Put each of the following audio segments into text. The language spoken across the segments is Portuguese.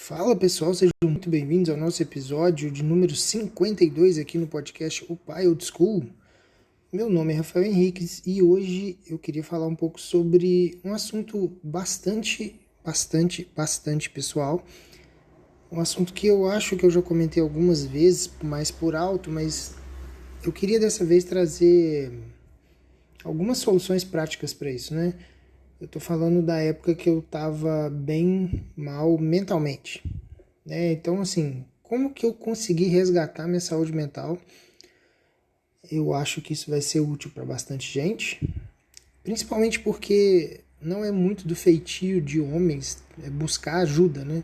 Fala pessoal, sejam muito bem-vindos ao nosso episódio de número 52 aqui no podcast O Pai Old School. Meu nome é Rafael Henriques e hoje eu queria falar um pouco sobre um assunto bastante pessoal. Um assunto que eu acho que eu já comentei algumas vezes, mais por alto, mas eu queria dessa vez trazer algumas soluções práticas para isso, né? Eu tô falando da época que eu tava bem mal mentalmente, né? Então, assim, como que eu consegui resgatar minha saúde mental? Eu acho que isso vai ser útil para bastante gente, principalmente porque não é muito do feitio de homens buscar ajuda, né?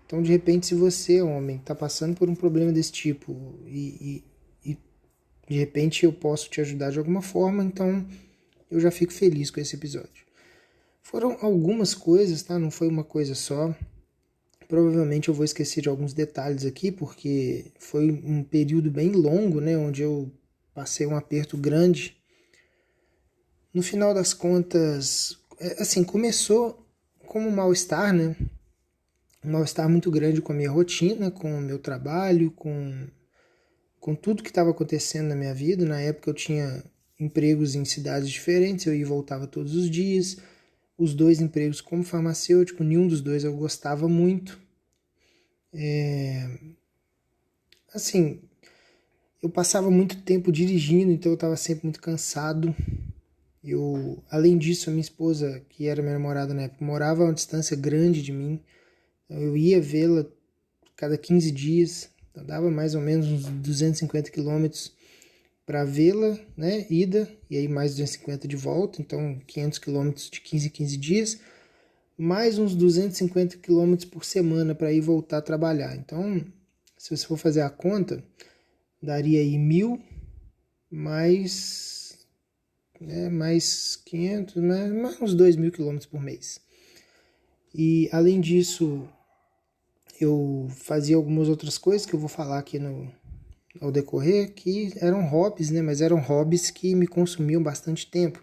Então, de repente, se você, homem, está passando por um problema desse tipo e de repente eu posso te ajudar de alguma forma, então eu já fico feliz com esse episódio. Foram algumas coisas, tá? Não foi uma coisa só. Provavelmente eu vou esquecer de alguns detalhes aqui, porque foi um período bem longo, né? Onde eu passei um aperto grande. No final das contas, assim, começou como um mal-estar, né? Um mal-estar muito grande com a minha rotina, com o meu trabalho, com tudo que estava acontecendo na minha vida. Na época eu tinha empregos em cidades diferentes, eu ia e voltava todos os dias. Os dois empregos como farmacêutico, nenhum dos dois eu gostava muito. Assim, eu passava muito tempo dirigindo, então eu estava sempre muito cansado. Além disso, a minha esposa, que era minha namorada na época, morava a uma distância grande de mim. Eu ia vê-la cada 15 dias, então dava mais ou menos uns 250 quilômetros para vê-la, né, ida, e aí mais 250 de volta, então 500 quilômetros de 15 em 15 dias, mais uns 250 quilômetros por semana para ir e voltar a trabalhar. Então, se você for fazer a conta, daria aí 1.000 mais 500, mais uns 2.000 quilômetros por mês. E além disso, eu fazia algumas outras coisas que eu vou falar aqui ao decorrer, que eram hobbies, né? Mas eram hobbies que me consumiam bastante tempo.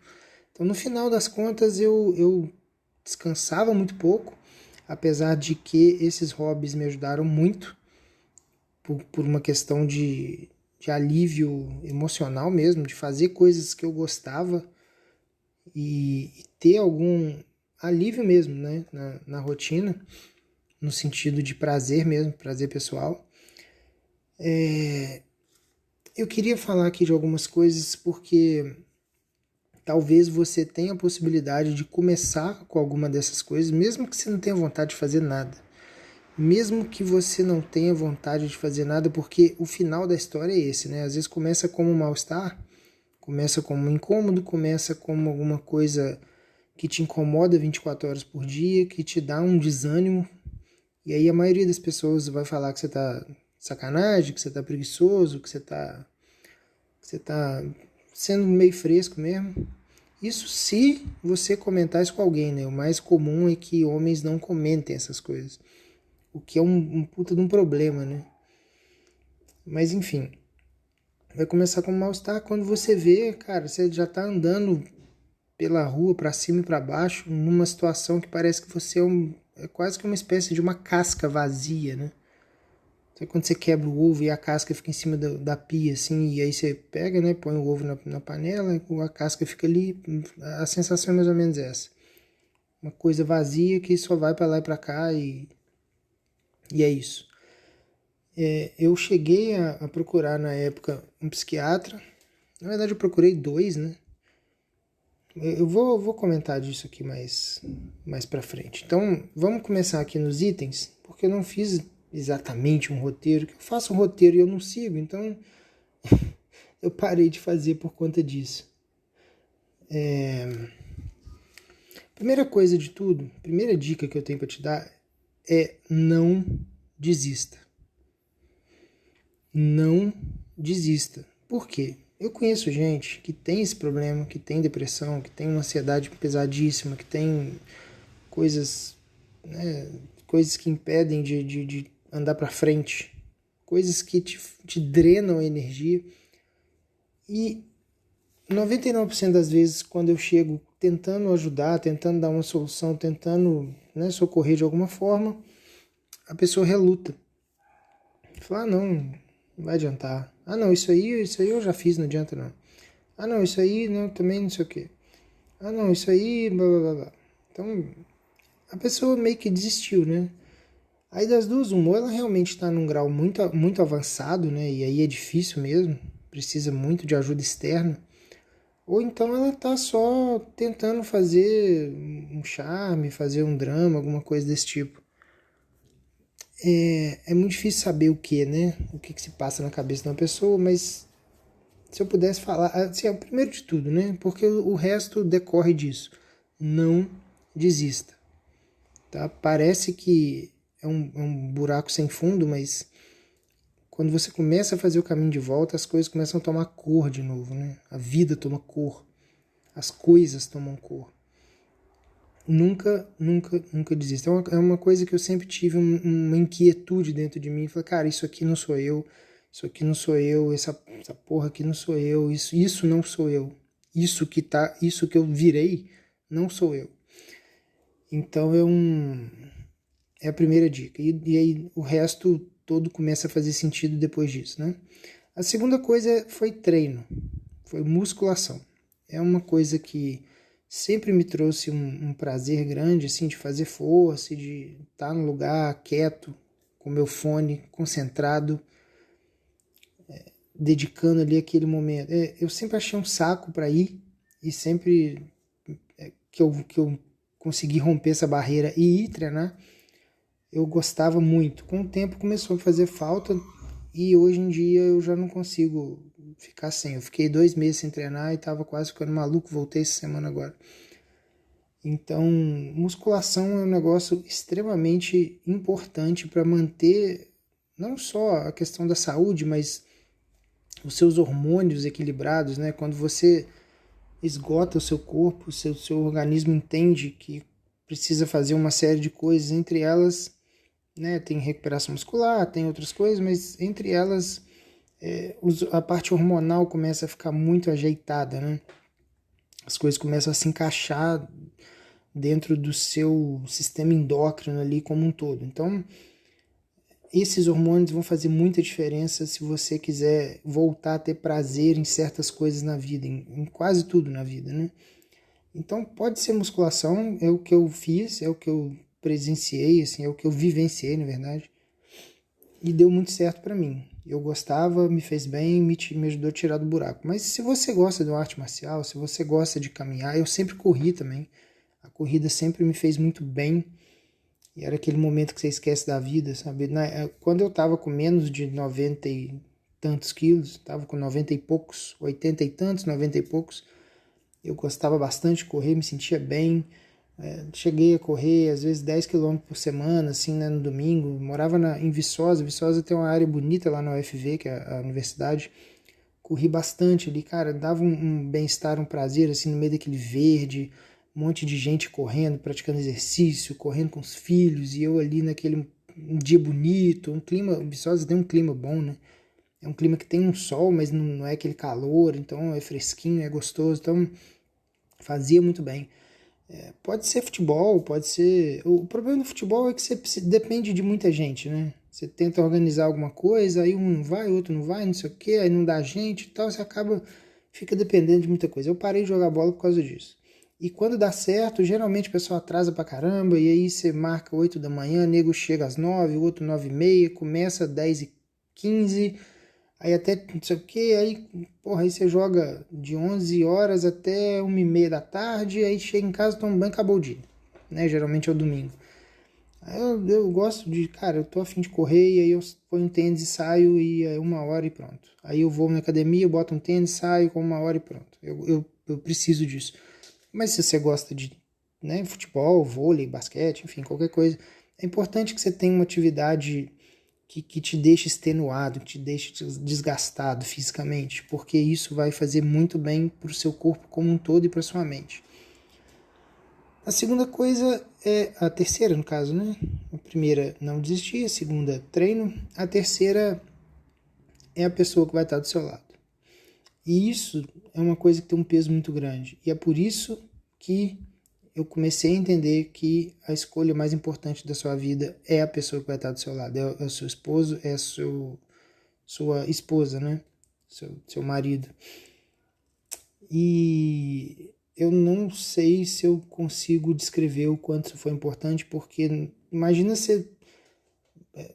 Então, no final das contas, eu descansava muito pouco, apesar de que esses hobbies me ajudaram muito, por uma questão de alívio emocional mesmo, de fazer coisas que eu gostava e ter algum alívio mesmo, né, na rotina, no sentido de prazer mesmo, prazer pessoal. Eu queria falar aqui de algumas coisas porque talvez você tenha a possibilidade de começar com alguma dessas coisas, mesmo que você não tenha vontade de fazer nada. Mesmo que você não tenha vontade de fazer nada, porque o final da história é esse, né? Às vezes começa como um mal-estar, começa como um incômodo, começa como alguma coisa que te incomoda 24 horas por dia, que te dá um desânimo. E aí a maioria das pessoas vai falar que você tá sacanagem, que você tá preguiçoso, que você tá sendo meio fresco mesmo. Isso se você comentar isso com alguém, né? O mais comum é que homens não comentem essas coisas. O que é um puta de um problema, né? Mas enfim, vai começar com mal-estar quando você vê, cara, você já tá andando pela rua, pra cima e pra baixo, numa situação que parece que você é quase que uma espécie de uma casca vazia, né? Sabe quando você quebra o ovo e a casca fica em cima da pia, assim, e aí você pega, né, põe o ovo na panela, e a casca fica ali, a sensação é mais ou menos essa. Uma coisa vazia que só vai pra lá e pra cá e é isso. Eu cheguei a procurar na época um psiquiatra. Na verdade eu procurei dois, né? Eu vou comentar disso aqui mais pra frente. Então vamos começar aqui nos itens, porque eu não fiz exatamente um roteiro. Eu faço um roteiro e eu não sigo, então eu parei de fazer por conta disso. Primeira coisa de tudo, primeira dica que eu tenho pra te dar é não desista. Não desista. Por quê? Eu conheço gente que tem esse problema, que tem depressão, que tem uma ansiedade pesadíssima, que tem coisas, né, coisas que impedem de andar para frente, coisas que te drenam a energia. E 99% das vezes, quando eu chego tentando ajudar, tentando dar uma solução, tentando, né, socorrer de alguma forma, a pessoa reluta. Fala, não vai adiantar. Ah, não, isso aí eu já fiz, não adianta não. Ah, não, isso aí não, também não sei o quê. Ah, não, isso aí, blá, blá, blá, blá. Então, a pessoa meio que desistiu, né? Aí das duas, uma, ou ela realmente está num grau muito avançado, né? E aí é difícil mesmo, precisa muito de ajuda externa. Ou então ela tá só tentando fazer um charme, fazer um drama, alguma coisa desse tipo. É muito difícil saber o que, né? O que se passa na cabeça de uma pessoa, mas se eu pudesse falar, assim, é o primeiro de tudo, né? Porque o resto decorre disso. Não desista, tá? Parece que é um buraco sem fundo, mas quando você começa a fazer o caminho de volta, as coisas começam a tomar cor de novo, né? A vida toma cor, as coisas tomam cor. Nunca, nunca, nunca desista. É uma coisa que eu sempre tive uma inquietude dentro de mim. Falei, cara, isso aqui não sou eu, isso aqui não sou eu, essa porra aqui não sou eu, isso não sou eu. Isso que eu virei não sou eu. Então é a primeira dica. E aí o resto todo começa a fazer sentido depois disso, né? A segunda coisa foi treino, foi musculação. É uma coisa que sempre me trouxe um prazer grande, assim, de fazer força, de estar no lugar quieto, com meu fone, concentrado, dedicando ali aquele momento. Eu sempre achei um saco para ir e sempre que eu consegui romper essa barreira e ir treinar, eu gostava muito. Com o tempo começou a fazer falta e hoje em dia eu já não consigo ficar sem. Eu fiquei 2 meses sem treinar e tava quase ficando maluco, voltei essa semana agora. Então, musculação é um negócio extremamente importante para manter não só a questão da saúde, mas os seus hormônios equilibrados, né? Quando você esgota o seu corpo, o seu organismo entende que precisa fazer uma série de coisas, entre elas, né, tem recuperação muscular, tem outras coisas, mas entre elas a parte hormonal começa a ficar muito ajeitada, né? As coisas começam a se encaixar dentro do seu sistema endócrino ali como um todo. Então, esses hormônios vão fazer muita diferença se você quiser voltar a ter prazer em certas coisas na vida, em quase tudo na vida, né? Então, pode ser musculação, é o que eu fiz, é o que eu presenciei, assim, é o que eu vivenciei, na verdade, e deu muito certo para mim. Eu gostava, me fez bem, me ajudou a tirar do buraco. Mas se você gosta de uma arte marcial, se você gosta de caminhar, eu sempre corri também. A corrida sempre me fez muito bem. E era aquele momento que você esquece da vida, sabe? Quando eu tava com menos de 90 e tantos quilos, tava com 90 e poucos, 80 e tantos, 90 e poucos, eu gostava bastante de correr, me sentia bem. Cheguei a correr, às vezes, 10 quilômetros por semana, assim, né, no domingo. Morava em Viçosa. Viçosa tem uma área bonita lá na UFV, que é a universidade. Corri bastante ali, cara, dava um bem-estar, um prazer, assim, no meio daquele verde, um monte de gente correndo, praticando exercício, correndo com os filhos, e eu ali naquele um dia bonito, um clima, Viçosa tem um clima bom, né? É um clima que tem um sol, mas não é aquele calor, então é fresquinho, é gostoso, então fazia muito bem. Pode ser futebol, pode ser... O problema do futebol é que você depende de muita gente, né? Você tenta organizar alguma coisa, aí um não vai, o outro não vai, não sei o quê, aí não dá gente e tal, você fica dependendo de muita coisa. Eu parei de jogar bola por causa disso. E quando dá certo, geralmente o pessoal atrasa pra caramba, e aí você marca 8 da manhã, nego chega às 9, o outro 9h30, começa 10h15, aí até não sei o que, aí, porra, aí você joga de 11 horas até 1h30 da tarde, aí chega em casa, toma um banho e acabou o dia, né? Geralmente é o domingo. Aí eu gosto de, cara, eu tô afim de correr, e aí eu ponho um tênis e saio, e é 1 hora e pronto. Aí eu vou na academia, eu boto um tênis, saio com 1 hora e pronto. Eu preciso disso. Mas se você gosta de, né, futebol, vôlei, basquete, enfim, qualquer coisa, é importante que você tenha uma atividade que te deixe extenuado, que te deixe desgastado fisicamente, porque isso vai fazer muito bem para o seu corpo como um todo e para sua mente. A segunda coisa é a terceira, no caso, né? A primeira, não desistir. A segunda, treino. A terceira é a pessoa que vai estar do seu lado. E isso é uma coisa que tem um peso muito grande. E é por isso que eu comecei a entender que a escolha mais importante da sua vida é a pessoa que vai estar do seu lado, é o seu esposo, é a sua esposa, né? Seu marido. E eu não sei se eu consigo descrever o quanto isso foi importante, porque imagina você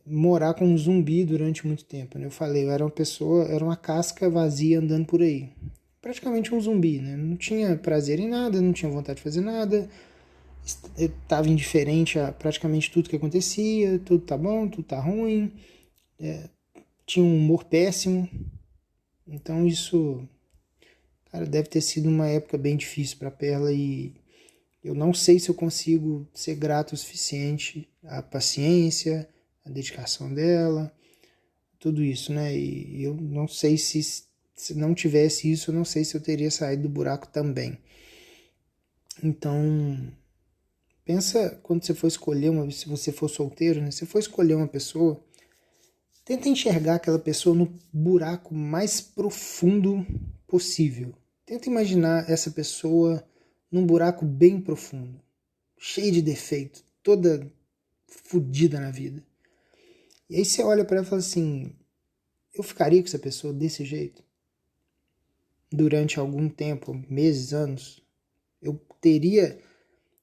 morar com um zumbi durante muito tempo, né? Eu falei, eu era uma pessoa, era uma casca vazia andando por aí. Praticamente um zumbi, né? Não tinha prazer em nada, não tinha vontade de fazer nada, eu estava indiferente a praticamente tudo que acontecia, tudo tá bom, tudo tá ruim, tinha um humor péssimo. Então isso, cara, deve ter sido uma época bem difícil para Perla e eu não sei se eu consigo ser grato o suficiente à paciência, à dedicação dela, tudo isso, né? E eu não sei se não tivesse isso, eu não sei se eu teria saído do buraco também. Então, pensa quando você for escolher se você for solteiro, né? Se for escolher uma pessoa, tenta enxergar aquela pessoa no buraco mais profundo possível. Tenta imaginar essa pessoa num buraco bem profundo, cheio de defeito, toda fodida na vida. E aí você olha para ela e fala assim, eu ficaria com essa pessoa desse jeito? Durante algum tempo, meses, anos? Eu teria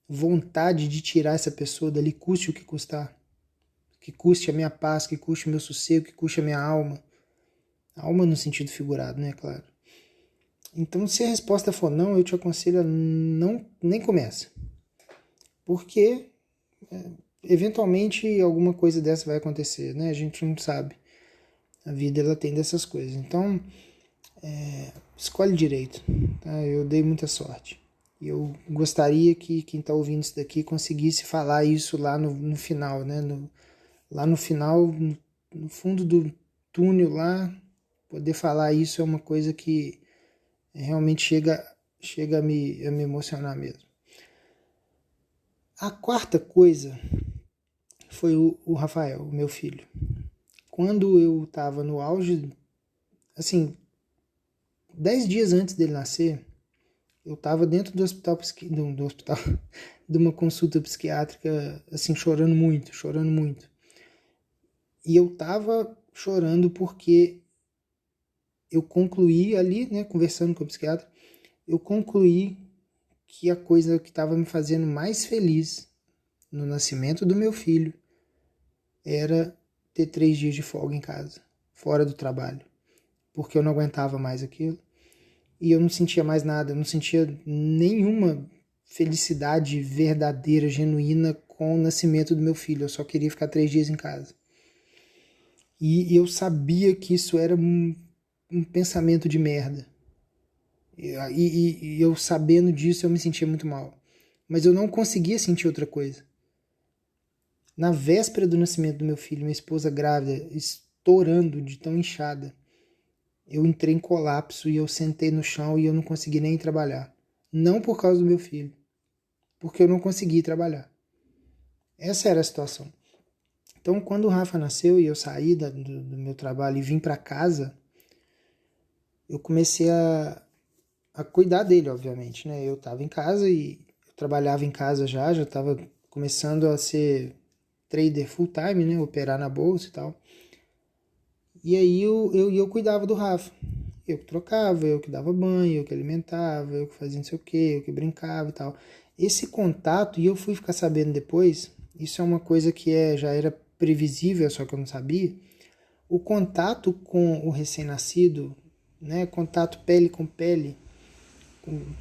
vontade de tirar essa pessoa dali, custe o que custar? Que custe a minha paz, que custe o meu sossego, que custe a minha alma. A alma no sentido figurado, né, claro. Então, se a resposta for não, eu te aconselho a não, nem começa. Porque, eventualmente, alguma coisa dessa vai acontecer, né? A gente não sabe. A vida, ela tem dessas coisas. Então, escolhe direito. Tá? Eu dei muita sorte. E eu gostaria que quem está ouvindo isso daqui conseguisse falar isso lá no final, né? Lá no final, no fundo do túnel lá, poder falar isso é uma coisa que realmente chega a me emocionar mesmo. A quarta coisa foi o Rafael, o meu filho. Quando eu estava no auge, assim, 10 dias antes dele nascer, eu estava dentro do hospital, do hospital, de uma consulta psiquiátrica, assim, chorando muito. E eu estava chorando porque eu concluí ali, né, conversando com o psiquiatra, eu concluí que a coisa que estava me fazendo mais feliz no nascimento do meu filho era ter 3 dias de folga em casa, fora do trabalho, porque eu não aguentava mais aquilo e eu não sentia mais nada, eu não sentia nenhuma felicidade verdadeira, genuína com o nascimento do meu filho, eu só queria ficar 3 dias em casa. E eu sabia que isso era um pensamento de merda. E eu sabendo disso, eu me sentia muito mal. Mas eu não conseguia sentir outra coisa. Na véspera do nascimento do meu filho, minha esposa grávida, estourando de tão inchada, eu entrei em colapso e eu sentei no chão e eu não consegui nem trabalhar. Não por causa do meu filho, porque eu não consegui trabalhar. Essa era a situação. Então, quando o Rafa nasceu e eu saí do meu trabalho e vim para casa, eu comecei a cuidar dele, obviamente, né? Eu estava em casa e eu trabalhava em casa já estava começando a ser trader full time, né? Operar na bolsa e tal. E aí eu cuidava do Rafa. Eu que trocava, eu que dava banho, eu que alimentava, eu que fazia não sei o que, eu que brincava e tal. Esse contato, e eu fui ficar sabendo depois, isso é uma coisa que já era previsível, só que eu não sabia. O contato com o recém-nascido, né? Contato pele com pele,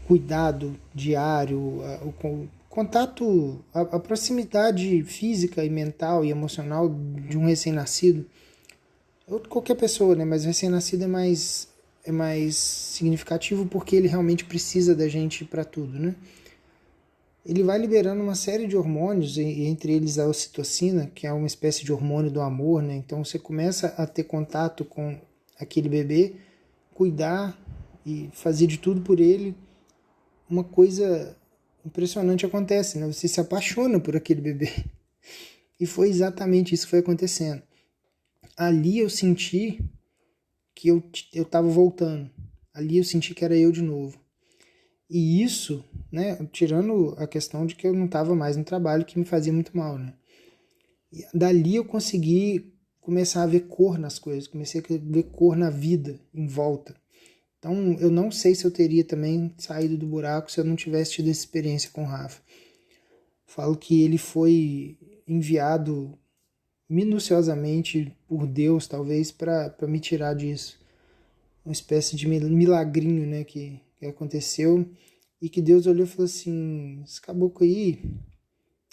cuidado diário, o contato, a proximidade física e mental e emocional de um recém-nascido, ou de qualquer pessoa, né? Mas o recém-nascido é mais significativo porque ele realmente precisa da gente para tudo, né? Ele vai liberando uma série de hormônios, entre eles a ocitocina, que é uma espécie de hormônio do amor, né? Então você começa a ter contato com aquele bebê, cuidar e fazer de tudo por ele. Uma coisa impressionante acontece, né? Você se apaixona por aquele bebê. E foi exatamente isso que foi acontecendo. Ali eu senti que eu estava voltando. Ali eu senti que era eu de novo. E isso, né, tirando a questão de que eu não estava mais no trabalho, que me fazia muito mal, né? E dali eu consegui começar a ver cor nas coisas, comecei a ver cor na vida em volta. Então, eu não sei se eu teria também saído do buraco se eu não tivesse tido essa experiência com o Rafa. Falo que ele foi enviado minuciosamente por Deus, talvez, para me tirar disso. Uma espécie de milagrinho, né, que aconteceu. E que Deus olhou e falou assim, esse caboclo aí,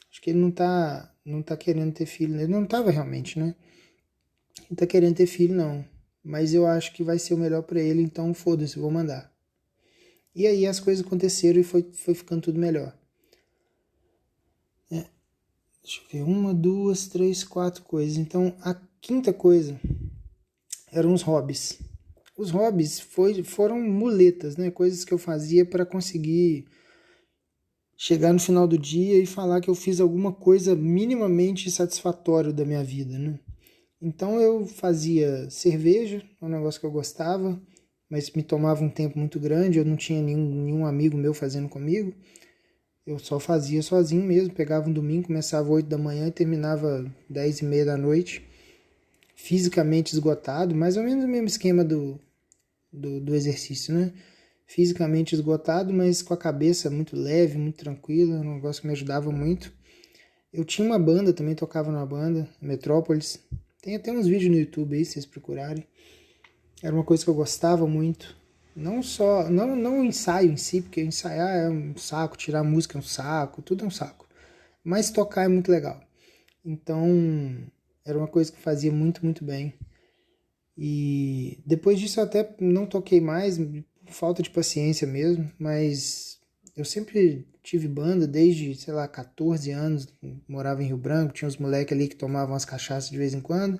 acho que ele não tá querendo ter filho. Ele não estava realmente, né? Ele não tá querendo ter filho, não. Mas eu acho que vai ser o melhor para ele, então foda-se, vou mandar. E aí as coisas aconteceram e foi ficando tudo melhor. Deixa eu ver, uma, duas, três, quatro coisas. Então a quinta coisa eram os hobbies. Os hobbies foram muletas, né? Coisas que eu fazia para conseguir chegar no final do dia e falar que eu fiz alguma coisa minimamente satisfatória da minha vida, né? Então eu fazia cerveja, um negócio que eu gostava, mas me tomava um tempo muito grande, eu não tinha nenhum amigo meu fazendo comigo. Eu só fazia sozinho mesmo, pegava um domingo, começava 8 da manhã e terminava 10 e meia da noite, fisicamente esgotado, mais ou menos o mesmo esquema do exercício, né? Fisicamente esgotado, mas com a cabeça muito leve, muito tranquila, um negócio que me ajudava muito. Eu tinha uma banda, também tocava numa banda, Metrópolis. Tem até uns vídeos no YouTube aí, se vocês procurarem. Era uma coisa que eu gostava muito. Não o ensaio em si, porque ensaiar é um saco, tirar música é um saco, tudo é um saco. Mas tocar é muito legal. Então, era uma coisa que fazia muito, muito bem. E depois disso eu até não toquei mais, por falta de paciência mesmo, mas eu sempre tive banda desde, sei lá, 14 anos, morava em Rio Branco, tinha uns moleques ali que tomavam as cachaças de vez em quando,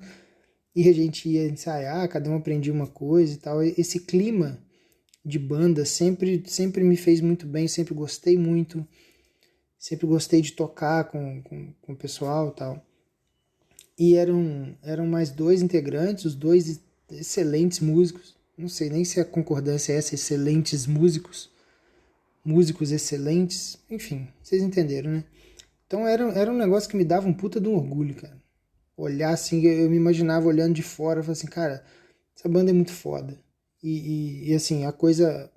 e a gente ia ensaiar, cada um aprendia uma coisa e tal. Esse clima de banda sempre me fez muito bem, sempre gostei muito, sempre gostei de tocar com o pessoal e tal. E eram mais dois integrantes, os dois excelentes músicos. Não sei nem se a concordância é essa, excelentes músicos. Músicos excelentes. Enfim, vocês entenderam, né? Então era um negócio que me dava um puta de um orgulho, cara. Olhar assim, eu me imaginava olhando de fora, falando assim, cara, essa banda é muito foda. E assim, a coisa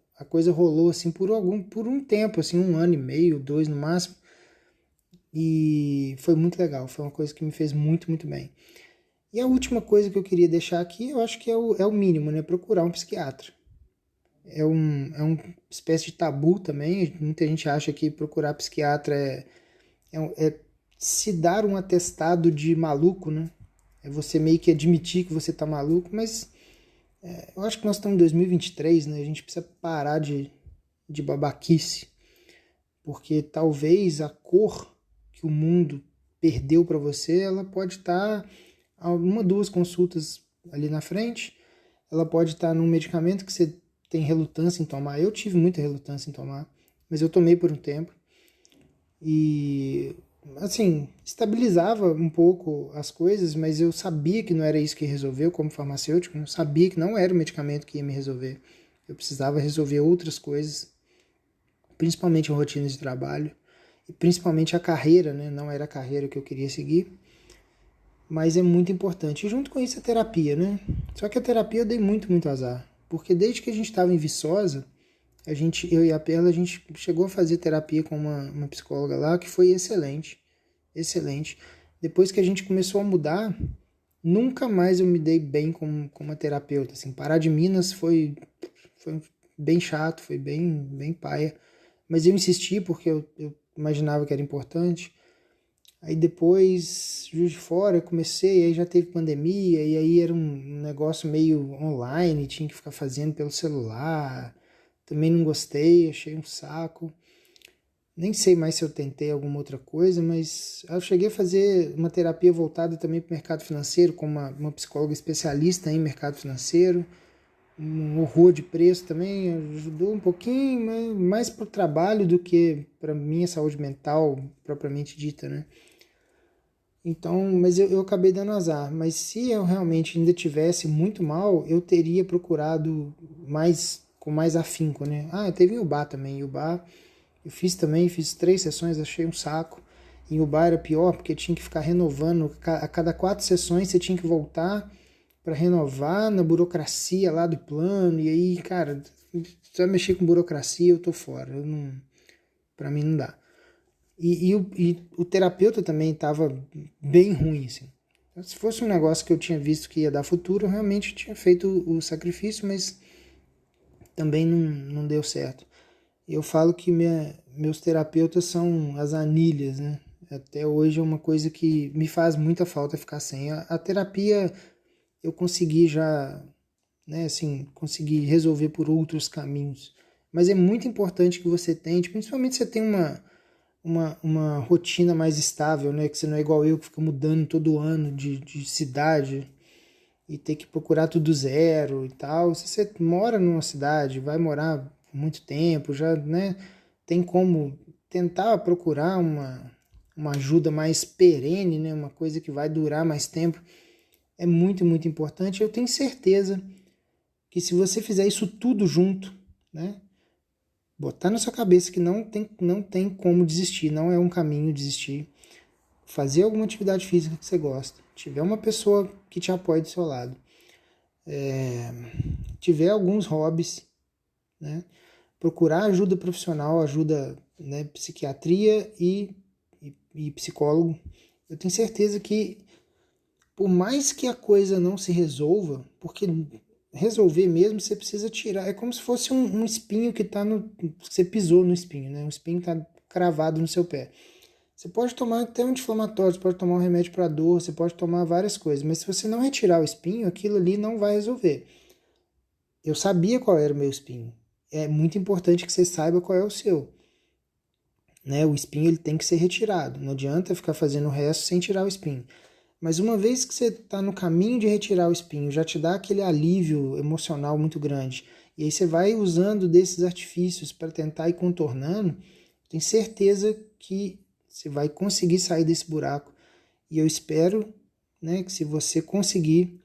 rolou assim por um tempo, assim, 1 ano e meio, 2 no máximo. E foi muito legal, foi uma coisa que me fez muito, muito bem. E a última coisa que eu queria deixar aqui, eu acho que é o mínimo, né? Procurar um psiquiatra. É uma espécie de tabu também. Muita gente acha que procurar psiquiatra é se dar um atestado de maluco, né? É você meio que admitir que você tá maluco, mas eu acho que nós estamos em 2023, né? A gente precisa parar de babaquice, porque talvez a cor que o mundo perdeu para você, ela pode estar uma, duas consultas ali na frente, ela pode estar num medicamento que você tem relutância em tomar. Eu tive muita relutância em tomar, mas eu tomei por um tempo e assim, estabilizava um pouco as coisas, mas eu sabia que não era isso que resolveu como farmacêutico, eu sabia que não era o medicamento que ia me resolver. Eu precisava resolver outras coisas, principalmente a rotina de trabalho e principalmente a carreira, né? Não era a carreira que eu queria seguir, mas é muito importante. E junto com isso a terapia, né? Só que a terapia eu dei muito, muito azar, porque desde que a gente estava em Viçosa, eu e a Perla, a gente chegou a fazer terapia com uma psicóloga lá, que foi excelente, excelente. Depois que a gente começou a mudar, nunca mais eu me dei bem com uma terapeuta. Assim, parar de Minas foi bem chato, foi bem paia. Mas eu insisti porque eu imaginava que era importante. Aí depois, Juiz de Fora, eu comecei, aí já teve pandemia, e aí era um negócio meio online, tinha que ficar fazendo pelo celular. Também não gostei, achei um saco. Nem sei mais se eu tentei alguma outra coisa, mas eu cheguei a fazer uma terapia voltada também para o mercado financeiro, com uma psicóloga especialista em mercado financeiro. Um horror de preço também ajudou um pouquinho, mas mais para o trabalho do que para minha saúde mental propriamente dita, né? Então, mas eu acabei dando azar. Mas se eu realmente ainda tivesse muito mal, eu teria procurado mais com mais afinco, né? Teve em Ubá também. Em Ubá eu fiz 3 sessões, achei um saco. Em Ubá era pior, porque tinha que ficar renovando. A cada 4 sessões você tinha que voltar para renovar na burocracia lá do plano. E aí, cara, se eu mexer com burocracia, eu tô fora. Pra mim não dá. E o terapeuta também tava bem ruim, assim. Se fosse um negócio que eu tinha visto que ia dar futuro, eu realmente tinha feito o sacrifício, mas também não deu certo. Eu falo que meus terapeutas são as anilhas, né? Até hoje é uma coisa que me faz muita falta ficar sem. A terapia eu consegui já, né, assim, consegui resolver por outros caminhos. Mas é muito importante que você tente, principalmente se você tem uma rotina mais estável, né? Que você não é igual eu, que fica mudando todo ano de cidade e ter que procurar tudo zero e tal. Se você mora numa cidade, vai morar muito tempo, já, né, tem como tentar procurar uma ajuda mais perene, né, uma coisa que vai durar mais tempo. É muito, muito importante. Eu tenho certeza que se você fizer isso tudo junto, né, botar na sua cabeça que não tem como desistir, não é um caminho desistir, fazer alguma atividade física que você gosta, tiver uma pessoa que te apoie do seu lado, tiver alguns hobbies, né, procurar ajuda profissional, ajuda, né, psiquiatria e psicólogo. Eu tenho certeza que, por mais que a coisa não se resolva, porque resolver mesmo você precisa tirar, é como se fosse um espinho que tá no, você pisou no espinho, né? Um espinho tá cravado no seu pé. Você pode tomar até um anti-inflamatório, você pode tomar um remédio para dor, você pode tomar várias coisas, mas se você não retirar o espinho, aquilo ali não vai resolver. Eu sabia qual era o meu espinho. É muito importante que você saiba qual é o seu. Né? O espinho ele tem que ser retirado. Não adianta ficar fazendo o resto sem tirar o espinho. Mas uma vez que você está no caminho de retirar o espinho, já te dá aquele alívio emocional muito grande. E aí você vai usando desses artifícios para tentar ir contornando, tenho certeza que você vai conseguir sair desse buraco. E eu espero, né, que se você conseguir,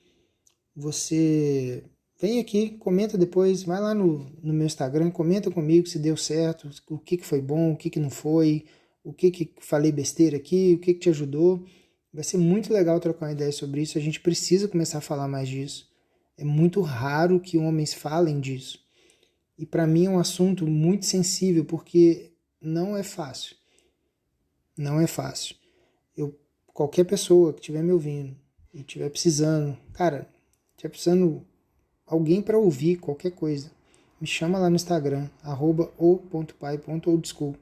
você vem aqui, comenta depois, vai lá no meu Instagram, comenta comigo se deu certo, o que foi bom, o que não foi, o que falei besteira aqui, o que te ajudou. Vai ser muito legal trocar uma ideia sobre isso. A gente precisa começar a falar mais disso. É muito raro que homens falem disso. E para mim é um assunto muito sensível, porque não é fácil. Não é fácil. Qualquer pessoa que estiver me ouvindo e estiver precisando, cara, estiver precisando alguém para ouvir qualquer coisa, me chama lá no Instagram, @o.pai.oldschool,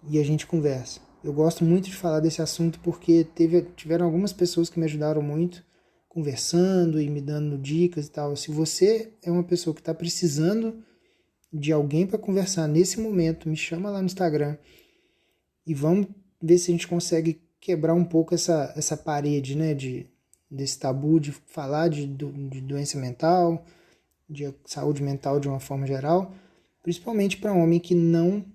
e a gente conversa. Eu gosto muito de falar desse assunto porque tiveram algumas pessoas que me ajudaram muito, conversando e me dando dicas e tal. Se você é uma pessoa que está precisando de alguém para conversar nesse momento, me chama lá no Instagram e vamos ver se a gente consegue quebrar um pouco essa parede, né, desse tabu de falar de doença mental, de saúde mental de uma forma geral, principalmente para homem que não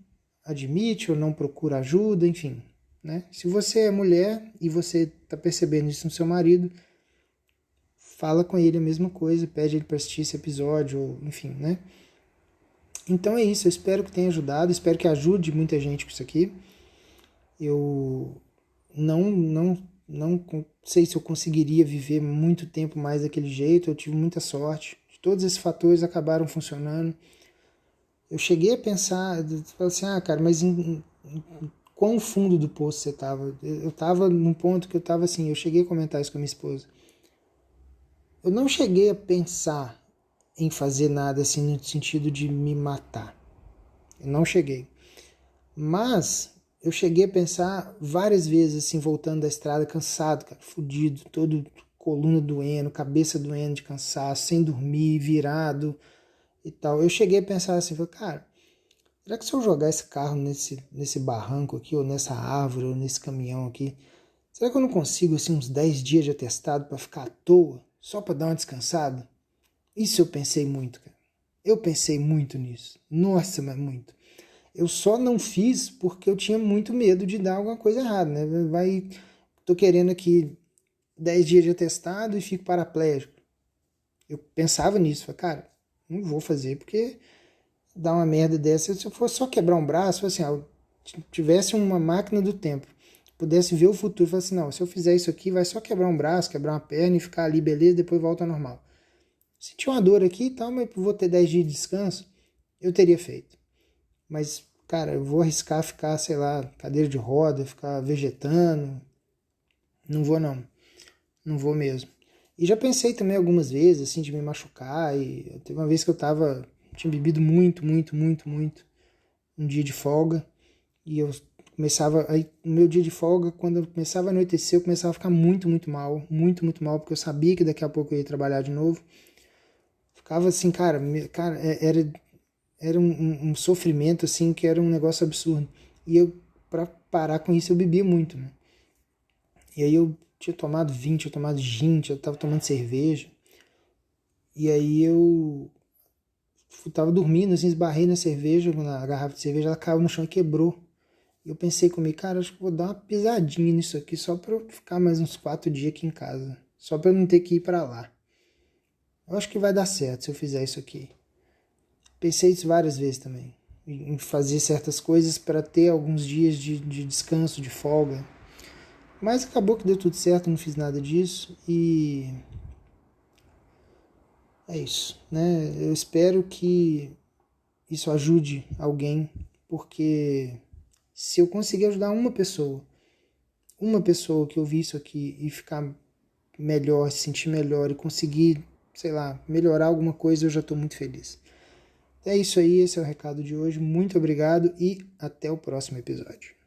admite ou não procura ajuda, enfim. Né? Se você é mulher e você está percebendo isso no seu marido, fala com ele a mesma coisa, pede ele para assistir esse episódio, ou, enfim, né? Então é isso, eu espero que tenha ajudado, espero que ajude muita gente com isso aqui. Eu não sei se eu conseguiria viver muito tempo mais daquele jeito, eu tive muita sorte. Todos esses fatores acabaram funcionando. Eu cheguei a pensar, falei assim, cara, mas em quão fundo do poço você estava? Eu estava num ponto que eu estava assim, eu cheguei a comentar isso com a minha esposa. Eu não cheguei a pensar em fazer nada assim no sentido de me matar. Eu não cheguei. Mas eu cheguei a pensar várias vezes assim, voltando da estrada, cansado, cara, fudido, todo coluna doendo, cabeça doendo de cansaço, sem dormir, virado e tal. Eu cheguei a pensar assim, cara, será que se eu jogar esse carro nesse barranco aqui, ou nessa árvore, ou nesse caminhão aqui, será que eu não consigo assim, uns 10 dias de atestado para ficar à toa, só para dar uma descansada? Isso eu pensei muito, cara. Eu pensei muito nisso. Nossa, mas muito. Eu só não fiz porque eu tinha muito medo de dar alguma coisa errada, né? Tô querendo aqui 10 dias de atestado e fico paraplégico. Eu pensava nisso, falei, cara, Não vou fazer, porque dá uma merda dessa. Se eu fosse só quebrar um braço, assim, eu tivesse uma máquina do tempo, pudesse ver o futuro, falar assim, não, se eu fizer isso aqui, vai só quebrar um braço, quebrar uma perna e ficar ali, beleza, depois volta ao normal. Senti uma dor aqui e tal, mas vou ter 10 dias de descanso, eu teria feito. Mas, cara, eu vou arriscar ficar, sei lá, cadeira de roda, ficar vegetando. Não vou não. Não vou mesmo. E já pensei também algumas vezes, assim, de me machucar. E teve uma vez que tinha bebido muito, muito, muito, muito. Um dia de folga. E eu começava, aí no meu dia de folga, quando eu começava a anoitecer, eu começava a ficar muito, muito mal, porque eu sabia que daqui a pouco eu ia trabalhar de novo. Ficava assim, cara, era um sofrimento, assim, que era um negócio absurdo. E eu, pra parar com isso, eu bebia muito, né? E aí eu tinha tomado vinho, tinha tomado gin, eu tava tomando cerveja. E aí eu tava dormindo, assim, esbarrei na cerveja, na garrafa de cerveja, ela caiu no chão e quebrou. E eu pensei comigo, cara, acho que vou dar uma pisadinha nisso aqui só pra eu ficar mais uns 4 dias aqui em casa. Só pra eu não ter que ir pra lá. Eu acho que vai dar certo se eu fizer isso aqui. Pensei isso várias vezes também. Em fazer certas coisas para ter alguns dias de descanso, de folga. Mas acabou que deu tudo certo, não fiz nada disso. E é isso, né? Eu espero que isso ajude alguém, porque se eu conseguir ajudar uma pessoa que ouvir isso aqui e ficar melhor, se sentir melhor e conseguir, sei lá, melhorar alguma coisa, eu já estou muito feliz. É isso aí, esse é o recado de hoje. Muito obrigado e até o próximo episódio.